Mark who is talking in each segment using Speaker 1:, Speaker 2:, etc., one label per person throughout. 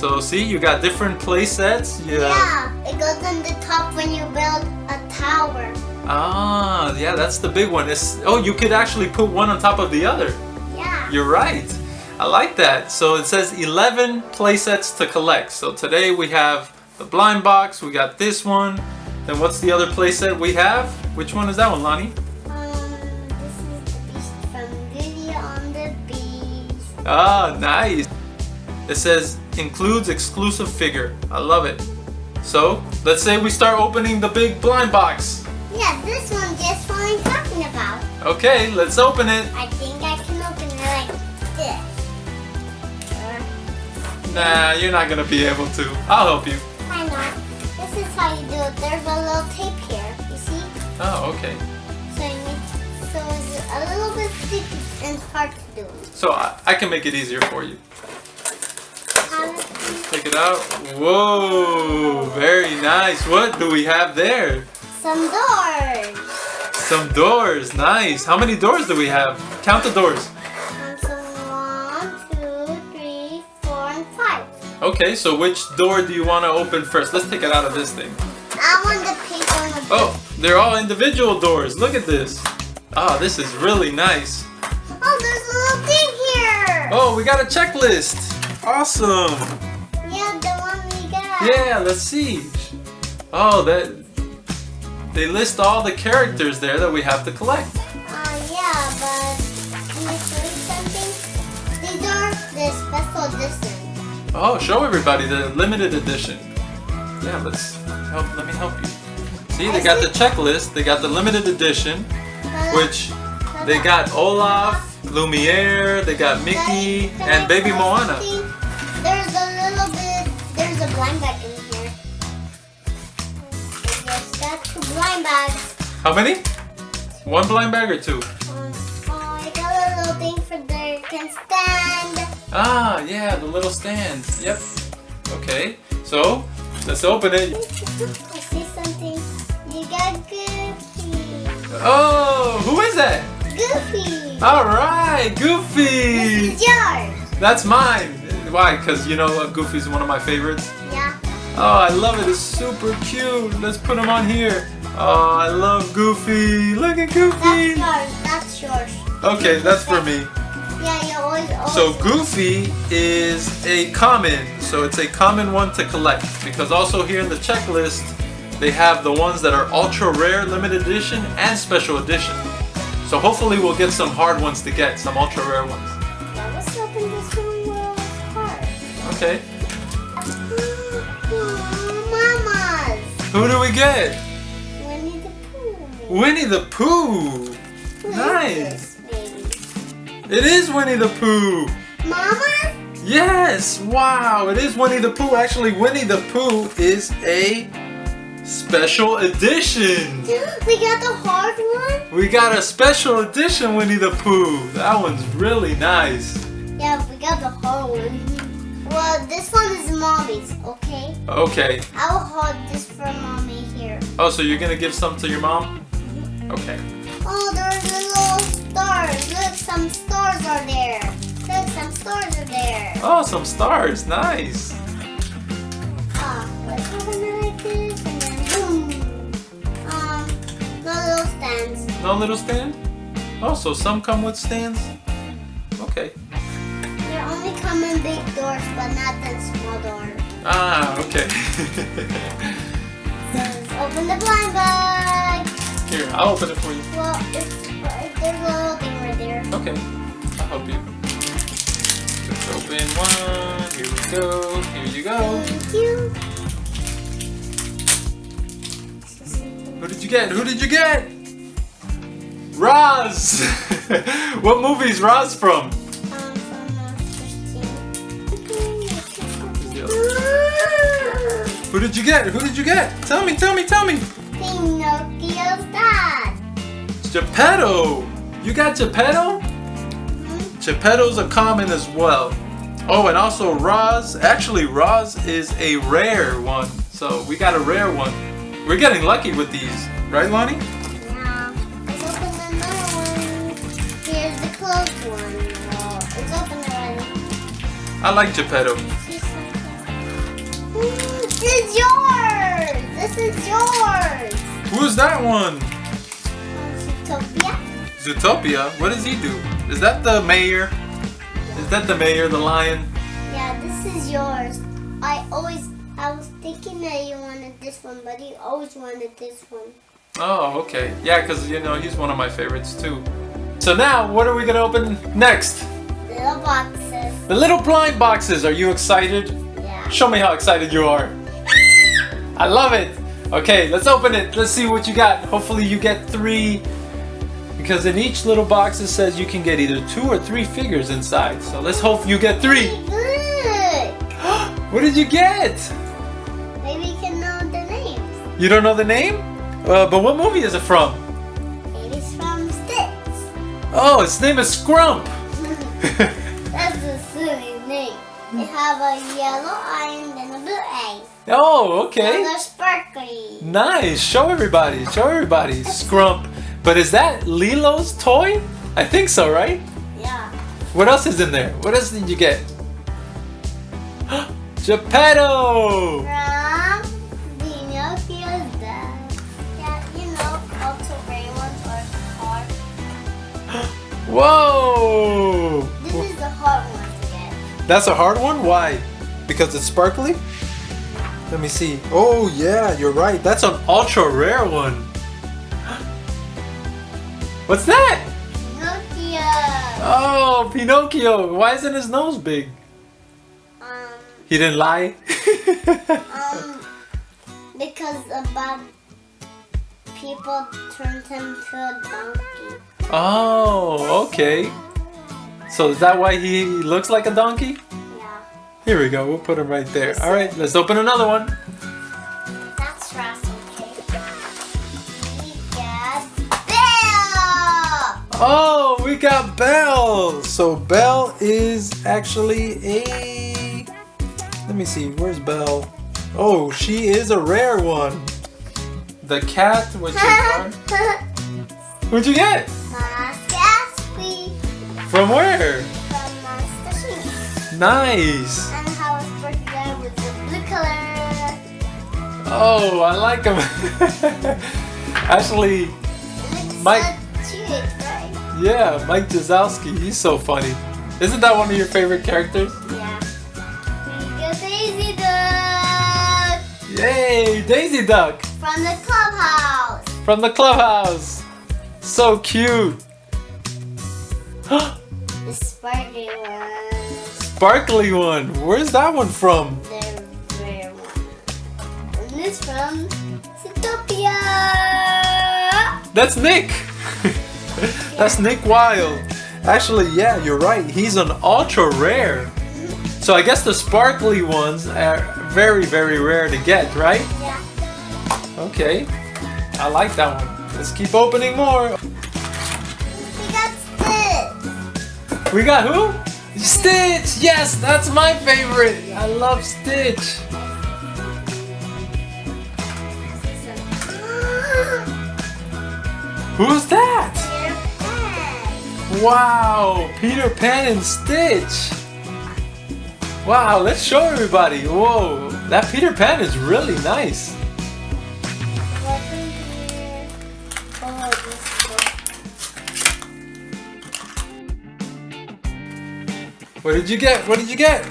Speaker 1: So see, you got different play sets.
Speaker 2: Yeah, it goes on the top when you build a tower.
Speaker 1: Ah, yeah, that's the big one. Oh, you could actually put one on top of the other.
Speaker 2: Yeah.
Speaker 1: You're right. I like that. So it says 11 play sets to collect. So today we have the blind box. We got this one. Then what's the other play set we have? Which one is that one, Lonnie?
Speaker 2: This is the beast from Beauty on the Beast.
Speaker 1: Ah, nice. It says includes exclusive figure. I love it. So let's say we start opening the big blind box.
Speaker 2: Yeah, this one just what I'm talking about.
Speaker 1: Okay, let's open it.
Speaker 2: I think I can open it like this.
Speaker 1: Nah, you're not gonna be able to. I'll help you.
Speaker 2: Why not? This is how you do it. There's a little tape here. You see?
Speaker 1: Oh, okay.
Speaker 2: So it's a little bit sticky and hard to do.
Speaker 1: So I can make it easier for you. Take it out. Whoa, very nice. What do we have there?
Speaker 2: Some doors.
Speaker 1: Some doors. Nice. How many doors do we have? Count the doors.
Speaker 2: So 1, 2, 3, 4, and 5.
Speaker 1: Okay, so which door do you want to open first? Let's take it out of this thing.
Speaker 2: I want the pink one.
Speaker 1: Oh, they're all individual doors. Look at this. Oh, this is really nice.
Speaker 2: Oh, there's a little thing here.
Speaker 1: Oh, we got a checklist. Awesome.
Speaker 2: Yeah, the one we got.
Speaker 1: Yeah, let's see. Oh, they list all the characters there that we have to collect.
Speaker 2: Yeah, but can you show you something? These are the special edition.
Speaker 1: Oh, show everybody the limited edition. Yeah, let me help you. See, they got the checklist, they got the limited edition, which they got Olaf, Lumiere, they got Mickey, and Baby Moana.
Speaker 2: There's a blind bag in here. I just got 2 blind bags.
Speaker 1: How many? 1 blind bag or 2?
Speaker 2: I got a little thing for there you can stand.
Speaker 1: Ah, yeah, the little stands. Yep. Okay, so let's open it.
Speaker 2: I see something. You got Goofy.
Speaker 1: Oh, who is that?
Speaker 2: Goofy.
Speaker 1: All right, Goofy.
Speaker 2: This is yours.
Speaker 1: That's mine. Why? Because you know Goofy's one of my favorites.
Speaker 2: Yeah.
Speaker 1: Oh, I love it. It's super cute. Let's put him on here. Oh, I love Goofy. Look at Goofy.
Speaker 2: That's yours.
Speaker 1: Okay, that's for me.
Speaker 2: Yeah, you always.
Speaker 1: So Goofy is a common. So it's a common one to collect. Because also here in the checklist, they have the ones that are ultra rare, limited edition, and special edition. So hopefully we'll get some hard ones to get, some ultra rare ones.
Speaker 2: Yeah, let's open this one hard.
Speaker 1: Okay.
Speaker 2: Mamas.
Speaker 1: Who do we get?
Speaker 2: Winnie the Pooh.
Speaker 1: Winnie the Pooh.
Speaker 2: Who is
Speaker 1: Nice.
Speaker 2: this, baby?
Speaker 1: It is Winnie the Pooh.
Speaker 2: Mama?
Speaker 1: Yes. Wow. It is Winnie the Pooh. Actually, Winnie the Pooh is a special edition.
Speaker 2: We got the hard one?
Speaker 1: We got a special edition Winnie the Pooh. That one's really nice.
Speaker 2: Yeah, we got the hard one. Well, this one is mommy's, okay?
Speaker 1: Okay.
Speaker 2: I'll hold this for mommy here.
Speaker 1: Oh, so you're gonna give some to your mom? Okay.
Speaker 2: Oh, there's little stars. Look, some stars are there. Look, some stars are there.
Speaker 1: Oh, some stars. Nice.
Speaker 2: Let's open it like this and then boom. No little stands.
Speaker 1: No little stand? Oh, so some come with stands? Okay.
Speaker 2: They're only come in big doors, but not the small doors.
Speaker 1: Ah, okay.
Speaker 2: So let's open the blind bag.
Speaker 1: Here, I'll open it for you.
Speaker 2: Well, there's a little thing right there.
Speaker 1: Okay, I'll help you. Let's open one. Here we go. Here you go.
Speaker 2: Thank you.
Speaker 1: Who did you get? Who did you get? Roz! What movie is Roz from?
Speaker 2: From 15.
Speaker 1: Who did you get? Who did you get? Tell me, tell me, tell me.
Speaker 2: Pinocchio's dad.
Speaker 1: Geppetto. You got Geppetto? Geppetto's a common as well. Oh, and also Roz. Actually, Roz is a rare one. So we got a rare one. We're getting lucky with these. Right, Lonnie?
Speaker 2: Yeah. Let's open another one. Here's the closed one. Oh, it's open already.
Speaker 1: I like Geppetto.
Speaker 2: See something? This is yours. This is yours.
Speaker 1: Who's that one?
Speaker 2: Zootopia.
Speaker 1: Zootopia? What does he do? Is that the mayor? Is that the mayor, the lion?
Speaker 2: Yeah, this is yours. I was thinking that you wanted this one, but he always wanted this one.
Speaker 1: Oh, okay. Yeah, because, you know, he's one of my favorites too. So now, what are we going to open next?
Speaker 2: Little boxes.
Speaker 1: The little blind boxes. Are you excited?
Speaker 2: Yeah.
Speaker 1: Show me how excited you are. I love it. Okay, let's open it. Let's see what you got. Hopefully you get 3. Because in each little box it says you can get either 2 or 3 figures inside. So let's hope you get 3.
Speaker 2: Good.
Speaker 1: What did you get?
Speaker 2: Maybe you can know the names.
Speaker 1: You don't know the name? But what movie is it from?
Speaker 2: Maybe it's from Stitch.
Speaker 1: Oh, its name is Scrump.
Speaker 2: That's a silly name. They have a yellow eye and then a blue eye.
Speaker 1: Oh, okay.
Speaker 2: And they're sparkly.
Speaker 1: Nice. Show everybody. Show everybody. Scrump. But is that Lilo's toy? I think so, right?
Speaker 2: Yeah.
Speaker 1: What else is in there? What else did you get? Geppetto!
Speaker 2: From Pinocchio's dad. Yeah, you know, also gray ones or hard.
Speaker 1: Whoa!
Speaker 2: This is the hard one to get.
Speaker 1: That's a hard one? Why? Because it's sparkly? Let me see. Oh yeah, you're right. That's an ultra rare one. What's that?
Speaker 2: Pinocchio.
Speaker 1: Oh, Pinocchio. Why isn't his nose big? He didn't lie?
Speaker 2: Because bad people turned him to a donkey.
Speaker 1: Oh, okay. So is that why he looks like a donkey?
Speaker 2: Yeah.
Speaker 1: Here we go. We'll put him right there. All right, let's open another one.
Speaker 2: That's Russell, okay? We got Bill!
Speaker 1: Oh, we got Belle. So Belle is actually a... Let me see. Where's Belle? Oh, she is a rare one. The cat, which is one. What'd you get?
Speaker 2: Gatsby.
Speaker 1: From where?
Speaker 2: From Monster Inc.
Speaker 1: Nice.
Speaker 2: And how it's working there with the blue color.
Speaker 1: Oh, I like him. Actually,
Speaker 2: It looks
Speaker 1: Mike.
Speaker 2: so cute, right?
Speaker 1: Yeah, Mike Jazowski. He's so funny. Isn't that one of your favorite characters?
Speaker 2: Yeah. We got Daisy Duck.
Speaker 1: Yay, Daisy Duck.
Speaker 2: From the clubhouse.
Speaker 1: From the clubhouse. So cute.
Speaker 2: The sparkly one.
Speaker 1: Sparkly one. Where's that one from?
Speaker 2: The rare one. And this from Zootopia.
Speaker 1: That's Nick. That's Nick Wilde. Actually, yeah, you're right. He's an ultra rare. So I guess the sparkly ones are very, very rare to get, right?
Speaker 2: Yeah.
Speaker 1: Okay. I like that one. Let's keep opening more.
Speaker 2: We got Stitch.
Speaker 1: We got who? Stitch! Yes, that's my favorite. I love Stitch. Who's that?
Speaker 2: Peter Pan.
Speaker 1: Wow, Peter Pan and Stitch. Wow, let's show everybody. Whoa, that Peter Pan is really nice.
Speaker 2: What's in here? Oh, this book.
Speaker 1: What did you get? What did you get?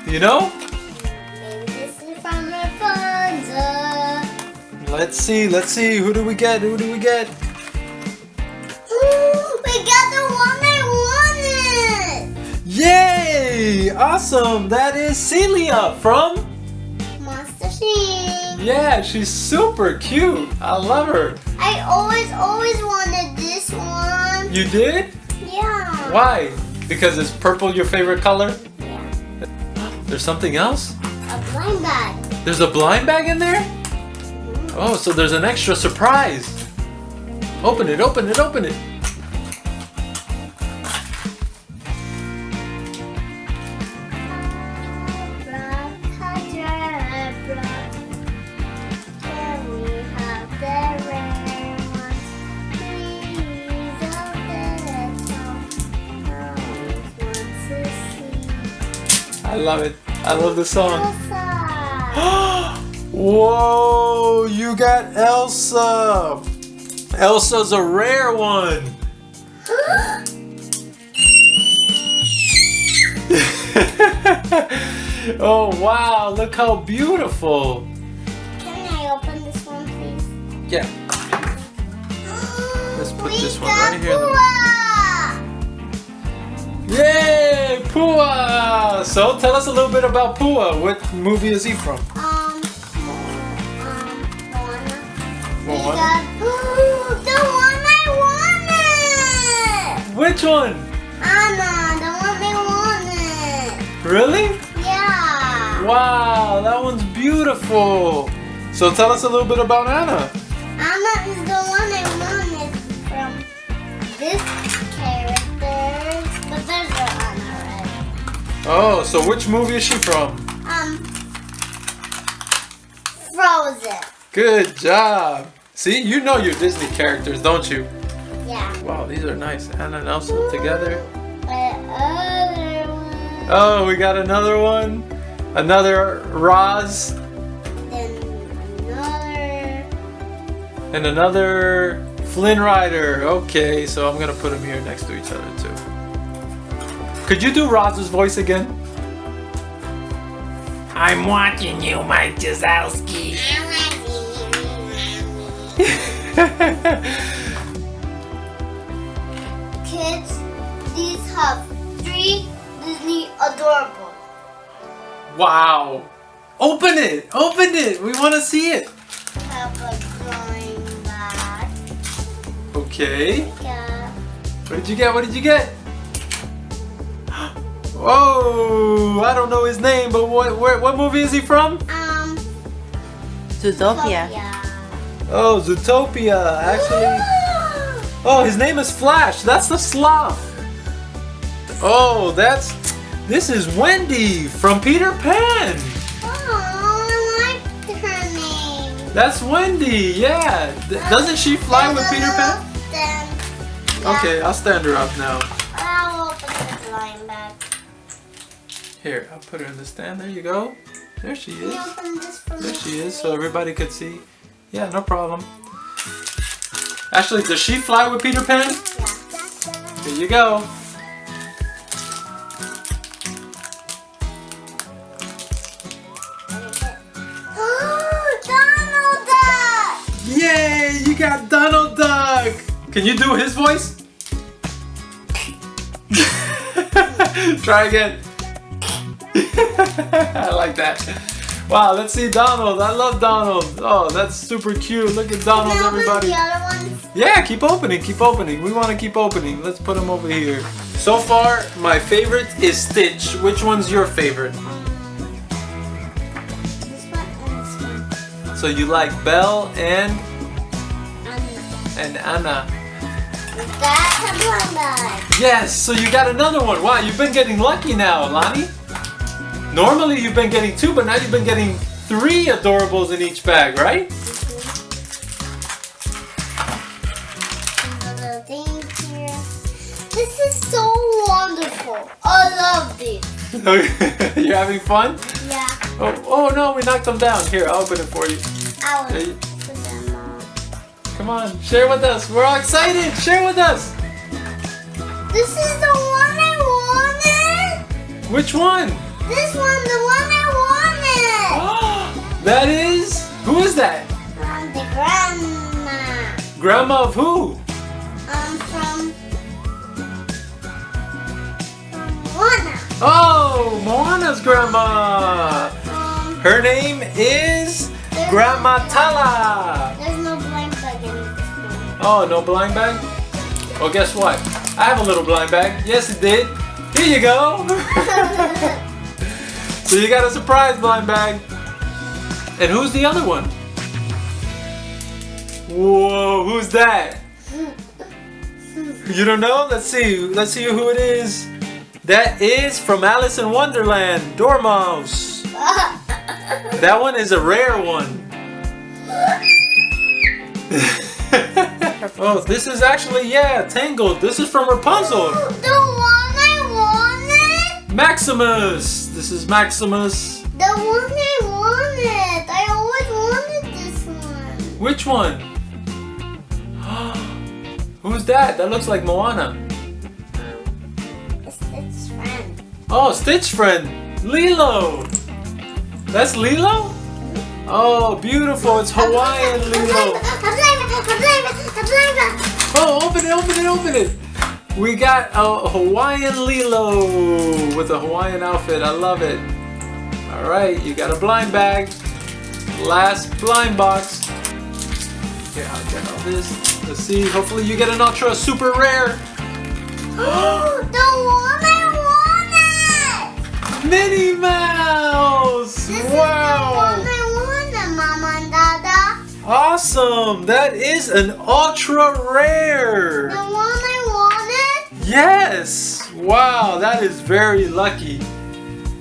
Speaker 1: Do you know?
Speaker 2: Maybe this is from Rapunzel.
Speaker 1: Let's see. Let's see. Who do we get? Who do we get?
Speaker 2: Ooh, we got the one I wanted.
Speaker 1: Yay! Awesome. That is Celia from...
Speaker 2: Monster Inc.
Speaker 1: Yeah, she's super cute. I love her.
Speaker 2: I always wanted this one.
Speaker 1: You did?
Speaker 2: Yeah.
Speaker 1: Why? Because is purple your favorite color?
Speaker 2: Yeah.
Speaker 1: There's something else?
Speaker 2: A blind bag.
Speaker 1: There's a blind bag in there? Oh, so there's an extra surprise. Open it, open it, open it.
Speaker 2: Abracadabra. Can we have the rare ones? Please open it so I always want to see.
Speaker 1: I love it. I love the song. Whoa, you got Elsa. Elsa's a rare one. Oh wow, look how beautiful.
Speaker 2: Can I open this one, please?
Speaker 1: Yeah. Let's put this one
Speaker 2: got
Speaker 1: right here.
Speaker 2: Pua!
Speaker 1: Yay, Pua! So tell us a little bit about Pua. What movie is he from?
Speaker 2: Moana. We
Speaker 1: Moana?
Speaker 2: got the one I wanted!
Speaker 1: Which one?
Speaker 2: Anna, the one I wanted!
Speaker 1: Really?
Speaker 2: Yeah!
Speaker 1: Wow, that one's beautiful. So tell us a little bit about Anna.
Speaker 2: Anna is the one I wanted from this character, but there's no Anna already.
Speaker 1: Oh, so which movie is she from?
Speaker 2: Frozen.
Speaker 1: Good job. See, you know your Disney characters, don't you?
Speaker 2: Yeah.
Speaker 1: Wow, these are nice. Anna and Elsa together.
Speaker 2: The other one.
Speaker 1: Oh, we got another one. Another Roz.
Speaker 2: Then another.
Speaker 1: And another Flynn Rider. Okay, so I'm gonna put them here next to each other too. Could you do Roz's voice again? I'm watching you, Mike Jazowski.
Speaker 2: Kids, these have 3 Disney Adorables.
Speaker 1: Wow. Open it. Open it. We want to see it.
Speaker 2: Have a drawing bag.
Speaker 1: Okay.
Speaker 2: Yeah.
Speaker 1: What did you get? What did you get? Whoa! I don't know his name, but what movie is he from?
Speaker 3: Zootopia.
Speaker 1: Oh, Zootopia. Actually, oh, his name is Flash. That's the sloth. Oh, this is Wendy from Peter Pan.
Speaker 2: Oh, I like her name.
Speaker 1: That's Wendy. Yeah. Doesn't she fly with Peter Pan? Okay, I'll stand her up now.
Speaker 2: I'll open the drawing bag.
Speaker 1: Here, I'll put her in the stand. There you go. There she
Speaker 2: Can you
Speaker 1: is.
Speaker 2: open this for me?
Speaker 1: There she is, so everybody could see. Yeah, no problem. Ashley, does she fly with Peter Pan?
Speaker 2: Yeah.
Speaker 1: Here you go.
Speaker 2: Donald Duck!
Speaker 1: Yay, you got Donald Duck. Can you do his voice? Try again. I like that. Wow, let's see Donald. I love Donald. Oh, that's super cute. Look at Donald,
Speaker 2: Can I open
Speaker 1: everybody.
Speaker 2: the other ones?
Speaker 1: Yeah, keep opening, keep opening. We want to keep opening. Let's put them over here. So far, my favorite is Stitch. Which one's your favorite?
Speaker 2: This one and this one.
Speaker 1: So you like Belle and
Speaker 2: And
Speaker 1: Anna.
Speaker 2: that's a blind bag.
Speaker 1: Yes, so you got another one. Wow, you've been getting lucky now, Lonnie. Normally you've been getting 2, but now you've been getting 3 Adorables in each bag, right?
Speaker 2: Another thing here. This is so wonderful. I love this.
Speaker 1: You're having fun?
Speaker 2: Yeah.
Speaker 1: Oh no, we knocked them down. Here, I'll open it for you.
Speaker 2: I
Speaker 1: There
Speaker 2: will
Speaker 1: you-
Speaker 2: put them on.
Speaker 1: Come on, share with us. We're all excited. Share with us.
Speaker 2: This is the one I wanted.
Speaker 1: Which one?
Speaker 2: This one, the one I wanted.
Speaker 1: That is? Who is that?
Speaker 2: The grandma.
Speaker 1: Grandma of who?
Speaker 2: From Moana.
Speaker 1: Oh, Moana's grandma. Her name is Grandma Tala.
Speaker 2: There's no blind bag in this one.
Speaker 1: Oh, no blind bag? Well, guess what? I have a little blind bag. Yes, it did. Here you go. So you got a surprise blind bag. And who's the other one? Whoa, who's that? You don't know? Let's see. Let's see who it is. That is from Alice in Wonderland, Dormouse. That one is a rare one. Oh, this is actually, yeah, Tangled. This is from Rapunzel.
Speaker 2: The one I wanted.
Speaker 1: Maximus. This is Maximus.
Speaker 2: The one I wanted. I always
Speaker 1: Which one? Who's that? That looks like Moana.
Speaker 2: Stitch friend.
Speaker 1: Oh, Stitch friend. Lilo. That's Lilo? Oh, beautiful. It's Hawaiian Lilo. Oh, open it. We got a Hawaiian Lilo with a Hawaiian outfit. I love it. All right, you got a blind bag. Last blind box. Here, I'll get all this. Let's see. Hopefully you get an ultra super rare.
Speaker 2: The one I wanted!
Speaker 1: Minnie Mouse!
Speaker 2: This
Speaker 1: Wow!
Speaker 2: is the one I wanted, Mama and Dada.
Speaker 1: Awesome! That is an ultra rare!
Speaker 2: The one I wanted?
Speaker 1: Yes! Wow, that is very lucky.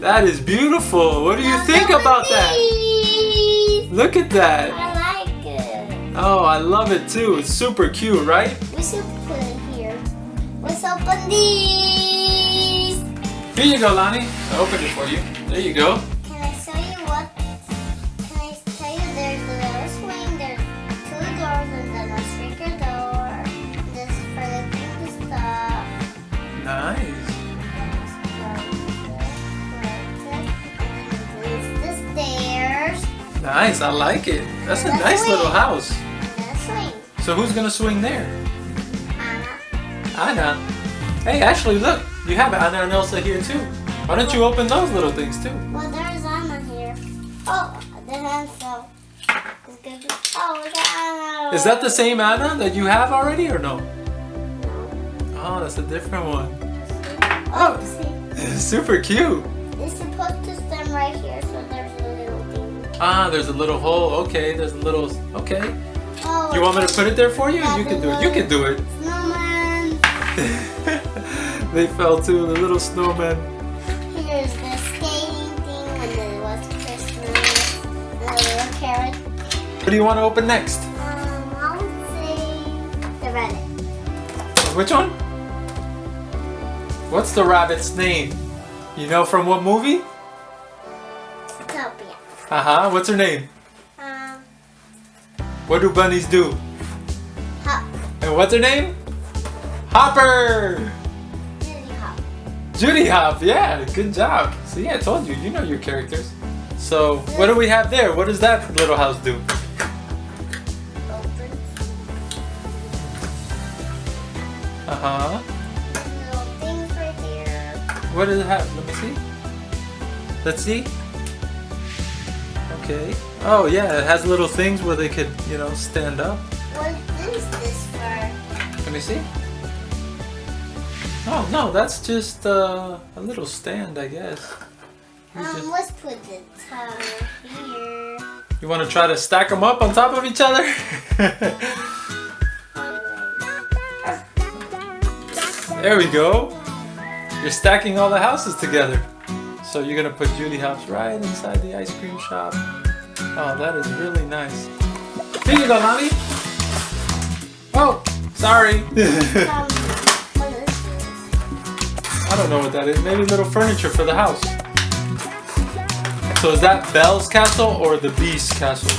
Speaker 1: That is beautiful. What do you think about that? Look at that.
Speaker 2: I like it.
Speaker 1: Oh, I love it too. It's super cute, right?
Speaker 2: We should put it here. Let's open these.
Speaker 1: Here you go, Lonnie. I opened it for you. There you go.
Speaker 2: Can I show you what? Can I tell you there's a little swing, there's 2 doors, and then a speaker door. This is for the cute stuff.
Speaker 1: Nice.
Speaker 2: The stairs.
Speaker 1: Nice, I like it. That's a nice little house.
Speaker 2: And then a swing.
Speaker 1: So who's gonna swing there?
Speaker 2: Anna.
Speaker 1: Anna. Hey, actually, look. You have Anna and Elsa here too. Why don't you open those little things too?
Speaker 2: Well, there's Anna here. Oh, the handsaw. It's good. Oh, look at Anna.
Speaker 1: Is that the same Anna that you have already or no?
Speaker 2: No.
Speaker 1: Oh, that's a different one.
Speaker 2: Oh, see.
Speaker 1: Super cute.
Speaker 2: It's supposed to stand right here, so there's a little thing.
Speaker 1: Ah, there's a little hole. Okay, there's a little. Okay.
Speaker 2: Oh,
Speaker 1: You want me to put it there for you?
Speaker 2: Yeah,
Speaker 1: You can
Speaker 2: the
Speaker 1: do it. You can do it.
Speaker 2: snowman.
Speaker 1: They fell too. The little snowman.
Speaker 2: Here's the skating thing when it was Christmas. And a little carrot.
Speaker 1: What do you want to open next?
Speaker 2: I would say the rabbit.
Speaker 1: Which one? What's the rabbit's name? You know from what movie?
Speaker 2: Utopia.
Speaker 1: What's her name? What do bunnies do?
Speaker 2: Hop.
Speaker 1: And what's her name? Hopper!
Speaker 2: Judy Hop.
Speaker 1: Judy Hop, yeah, good job. See, I told you, you know your characters. So, what do we have there? What does that little house do?
Speaker 2: Open. Little things right there.
Speaker 1: What does it have? Let me see. Let's see. Okay. Oh yeah, it has little things where they could, you know, stand up.
Speaker 2: What is this for?
Speaker 1: Let me see. Oh no, that's just a little stand, I guess.
Speaker 2: Let's put the towel here.
Speaker 1: You want to try to stack them up on top of each other? There we go. You're stacking all the houses together. So you're gonna put Judy Hop's right inside the ice cream shop. Oh, that is really nice. Here you go, Lonnie. Oh, sorry.
Speaker 2: What is this?
Speaker 1: I don't know what that is. Maybe little furniture for the house. So is that Belle's castle or the Beast's castle?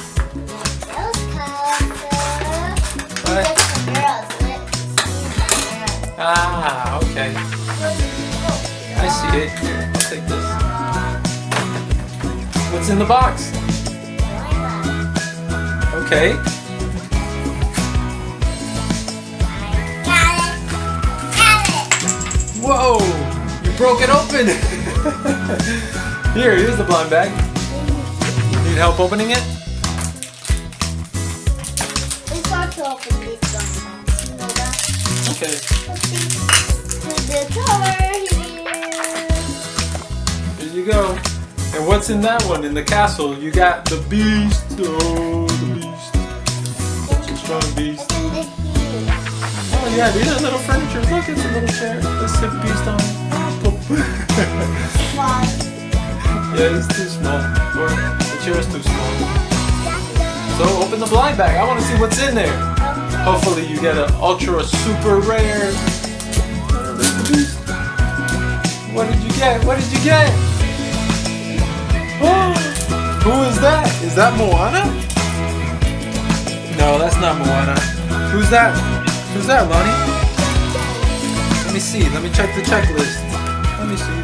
Speaker 2: Those colors.
Speaker 1: Right.
Speaker 2: That's for girls.
Speaker 1: Ah, okay. I see it. Here, I'll take this. What's in the box? Okay.
Speaker 2: Got it.
Speaker 1: Whoa! You broke it open! Here's the blind bag. Need help opening it?
Speaker 2: It's hard to open these blind bags. You know that?
Speaker 1: Okay.
Speaker 2: Let's see. Put the color here.
Speaker 1: Here you go. And what's in that one? In the castle, you got the Beast. Oh, the Beast. Such a strong beast.
Speaker 2: It's in the here.
Speaker 1: Oh yeah, these are little furniture. Look, it's a little chair. Let's sit Beast on.
Speaker 2: Why?
Speaker 1: Yeah, it's too small. Or the chair is too small. So open the blind bag. I want to see what's in there. Hopefully you get an ultra super rare. There's the Beast. What did you get? What did you get? Oh, who is that? Is that Moana? No, that's not Moana. Who's that? Who's that, Lonnie? Let me see. Let me check the checklist. Let me see.